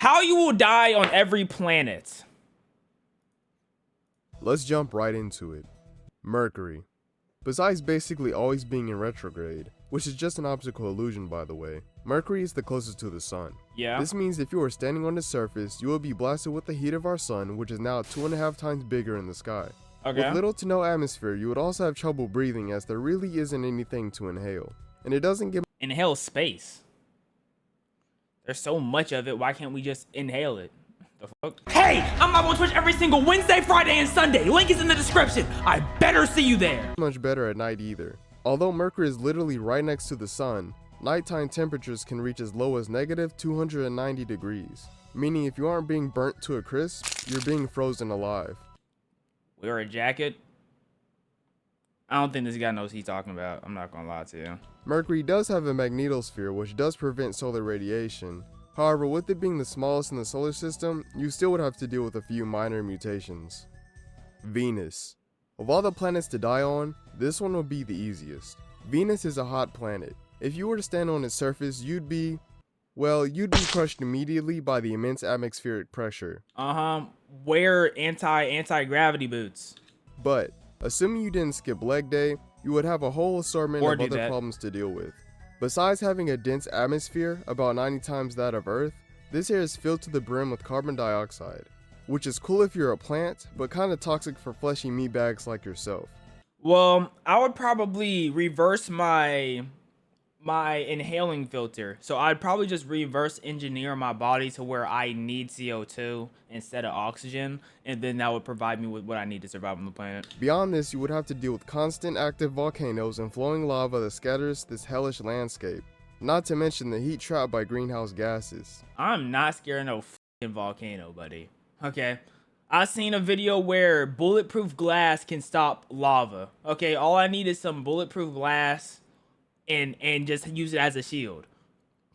How you will die on every planet. Let's jump right into it. Mercury. Besides basically always being in retrograde, which is just an optical illusion by the way, Mercury is the closest to the sun. Yeah. This means if you are standing on the surface, you will be blasted with the heat of our sun, which is now 2.5 times bigger in the sky. Okay. With little to no atmosphere, you would also have trouble breathing as there really isn't anything to inhale. And it doesn't get Inhale space. There's so much of it, why can't we just inhale it? The fuck? Hey, I'm live on Twitch every single Wednesday, Friday, and Sunday. Link is in the description. I better see you there. much better at night either. Although Mercury is literally right next to the sun, nighttime temperatures can reach as low as negative 290 degrees. Meaning if you aren't being burnt to a crisp, you're being frozen alive. Wear a jacket. I don't think this guy knows what he's talking about. I'm not gonna lie to you. Mercury does have a magnetosphere which does prevent solar radiation. However, with it being the smallest in the solar system, you still would have to deal with a few minor mutations. Venus. Of all the planets to die on, this one would be the easiest. Venus is a hot planet. If you were to stand on its surface, you'd be crushed immediately by the immense atmospheric pressure. Wear anti-gravity boots. But, assuming you didn't skip leg day, you would have a whole assortment Or of do other that. problems to deal with. Besides having a dense atmosphere, about 90 times that of Earth, this air is filled to the brim with carbon dioxide, which is cool if you're a plant, but kinda toxic for fleshy meatbags like yourself. Well, I would probably reverse my inhaling filter. So I'd probably just reverse engineer my body to where I need CO2 instead of oxygen, and then that would provide me with what I need to survive on the planet. Beyond this, you would have to deal with constant active volcanoes and flowing lava that scatters this hellish landscape, not to mention the heat trapped by greenhouse gases. I'm not scared of no fucking volcano, buddy. Okay. I seen a video where bulletproof glass can stop lava. Okay, all I need is some bulletproof glass and just use it as a shield.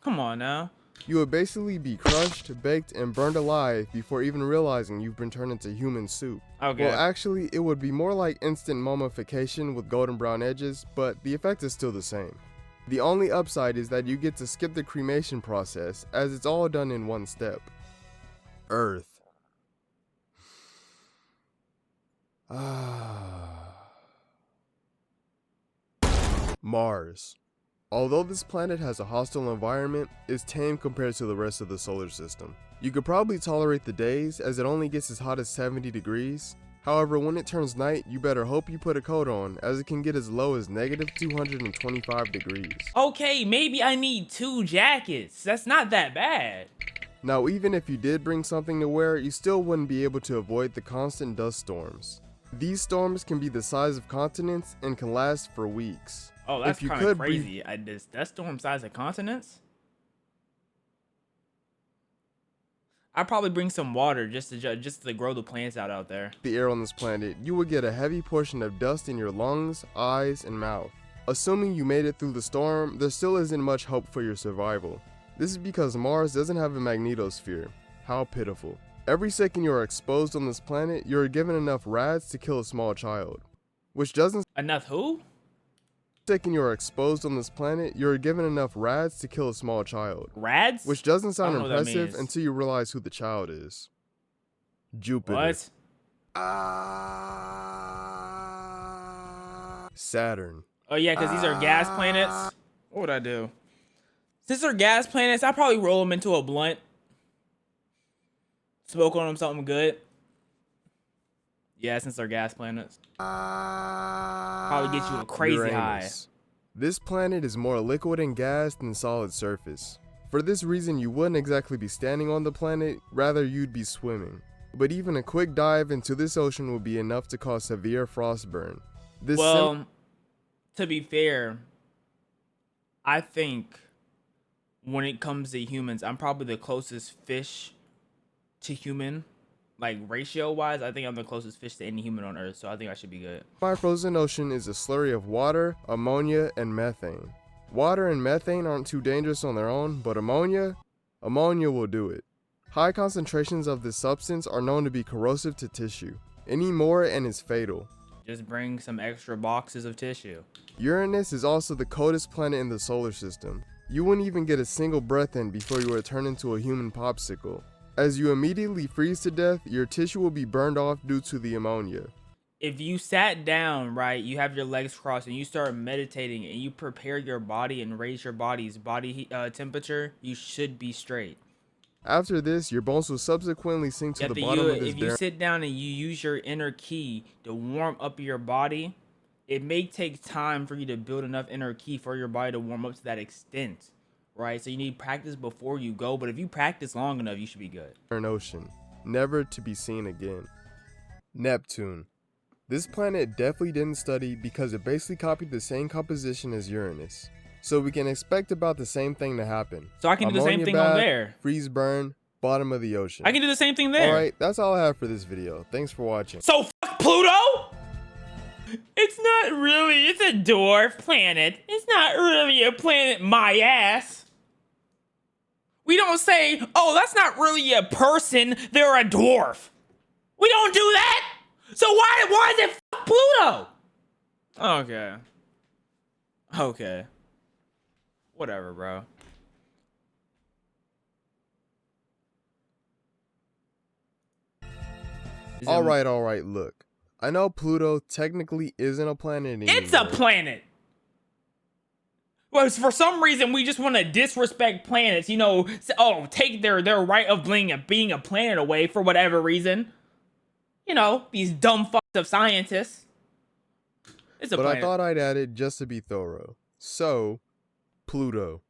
Come on now. You would basically be crushed, baked, and burned alive before even realizing you've been turned into human soup. Okay. Well, actually, it would be more like instant mummification with golden brown edges, but the effect is still the same. The only upside is that you get to skip the cremation process, as it's all done in one step. Earth. Mars. Although this planet has a hostile environment, it's tame compared to the rest of the solar system. You could probably tolerate the days, as it only gets as hot as 70 degrees. However, when it turns night, you better hope you put a coat on, as it can get as low as negative 225 degrees. Okay, maybe I need 2 jackets. That's not that bad. Now, even if you did bring something to wear, you still wouldn't be able to avoid the constant dust storms. These storms can be the size of continents and can last for weeks. Oh, that's If you kind of could crazy. That storm size of continents? I'd probably bring some water just to grow the plants out there. The air on this planet, you would get a heavy portion of dust in your lungs, eyes, and mouth. Assuming you made it through the storm, there still isn't much hope for your survival. This is because Mars doesn't have a magnetosphere. How pitiful. Every second you are exposed on this planet, you are given enough rads to kill a small child. Which doesn't Enough who? second you are exposed on this planet, you are given enough rads to kill a small child. Rads? Which doesn't sound I don't know what that impressive means. until you realize who the child is. Jupiter. What? Saturn. Oh yeah, because these are gas planets. What would I do? Since they're gas planets, I'd probably roll them into a blunt. Smoke on them something good. Yeah, since they're gas planets. Probably get you a crazy high. Uranus. This planet is more liquid and gas than solid surface. For this reason, you wouldn't exactly be standing on the planet, rather you'd be swimming. But even a quick dive into this ocean would be enough to cause severe frostburn. Well, to be fair, I think when it comes to humans, I'm probably the closest fish to human. Like ratio wise, I think I'm the closest fish to any human on Earth, so I think I should be good. My frozen ocean is a slurry of water, ammonia, and methane. Water and methane aren't too dangerous on their own, but ammonia will do it. High concentrations of this substance are known to be corrosive to tissue. Any more and it's fatal. Just bring some extra boxes of tissue. Uranus is also the coldest planet in the solar system. You wouldn't even get a single breath in before you were turned into a human popsicle. As you immediately freeze to death, your tissue will be burned off due to the ammonia. If you sat down, right, you have your legs crossed and you start meditating and you prepare your body and raise your body's body temperature, you should be straight. After this, your bones will subsequently sink to the bottom of this if you sit down and you use your inner ki to warm up your body, it may take time for you to build enough inner ki for your body to warm up to that extent, right? So you need practice before you go, but if you practice long enough, you should be good. Ocean, never to be seen again. Neptune. This planet definitely didn't study because it basically copied the same composition as Uranus. So we can expect about the same thing to happen. So I can do the same thing on there. Freeze burn, bottom of the ocean. I can do the same thing there. Alright, that's all I have for this video. Thanks for watching. So fuck Pluto? It's not really, it's a dwarf planet. It's not really a planet, my ass. We don't say, oh, that's not really a person, they're a dwarf. We don't do that. So why is it fuck Pluto? Okay. Okay. Whatever, bro. Alright, look. I know Pluto technically isn't a planet anymore. It's a planet! Well, for some reason, we just want to disrespect planets, you know, take their right of being a planet away for whatever reason. You know, these dumb fucks of scientists. It's a planet. I thought I'd add it just to be thorough. So, Pluto.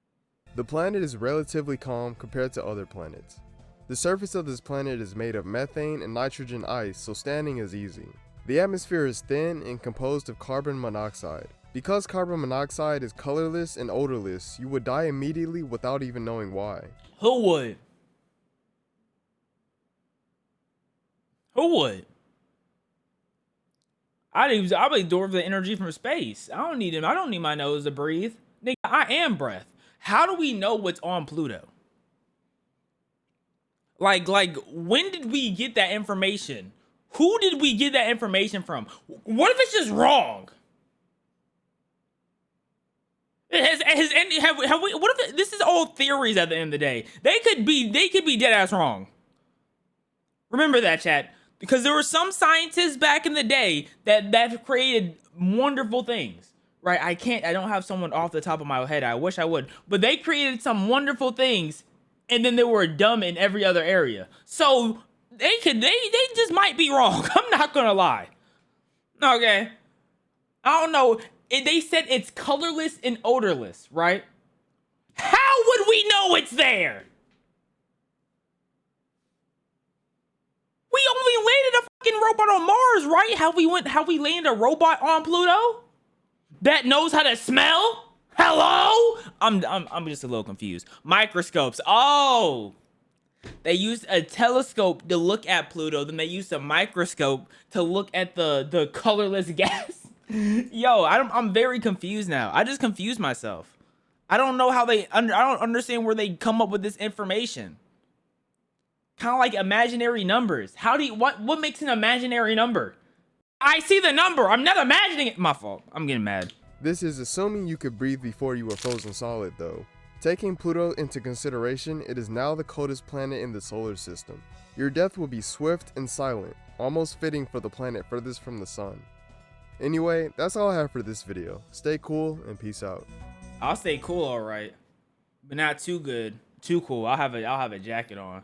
The planet is relatively calm compared to other planets. The surface of this planet is made of methane and nitrogen ice, so standing is easy. The atmosphere is thin and composed of carbon monoxide. Because carbon monoxide is colorless and odorless, you would die immediately without even knowing why. Who would? Who would? I absorb the energy from space. I don't need him. I don't need my nose to breathe. Nigga, I am breath. How do we know what's on Pluto? Like, when did we get that information? Who did we get that information from? What if it's just wrong? What if this is all theories at the end of the day? They could be dead ass wrong. Remember that, chat, because there were some scientists back in the day that created wonderful things, right? I don't have someone off the top of my head. I wish I would, but they created some wonderful things, and then they were dumb in every other area. So they just might be wrong. I'm not gonna lie. Okay, I don't know. They said it's colorless and odorless, right? How would we know it's there? We only landed a fucking robot on Mars, right? How we landed a robot on Pluto that knows how to smell? Hello? I'm just a little confused. Microscopes. Oh, they used a telescope to look at Pluto, then they used a microscope to look at the colorless gas. Yo, I'm very confused now. I just confused myself. I don't know how I don't understand where they come up with this information. Kind of like imaginary numbers. What makes an imaginary number? I see the number. I'm not imagining it. My fault. I'm getting mad. This is assuming you could breathe before you were frozen solid, though. Taking Pluto into consideration, it is now the coldest planet in the solar system. Your death will be swift and silent, almost fitting for the planet furthest from the sun. Anyway, that's all I have for this video. Stay cool and peace out. I'll stay cool, all right, but not too good. Too cool. I'll have a jacket on.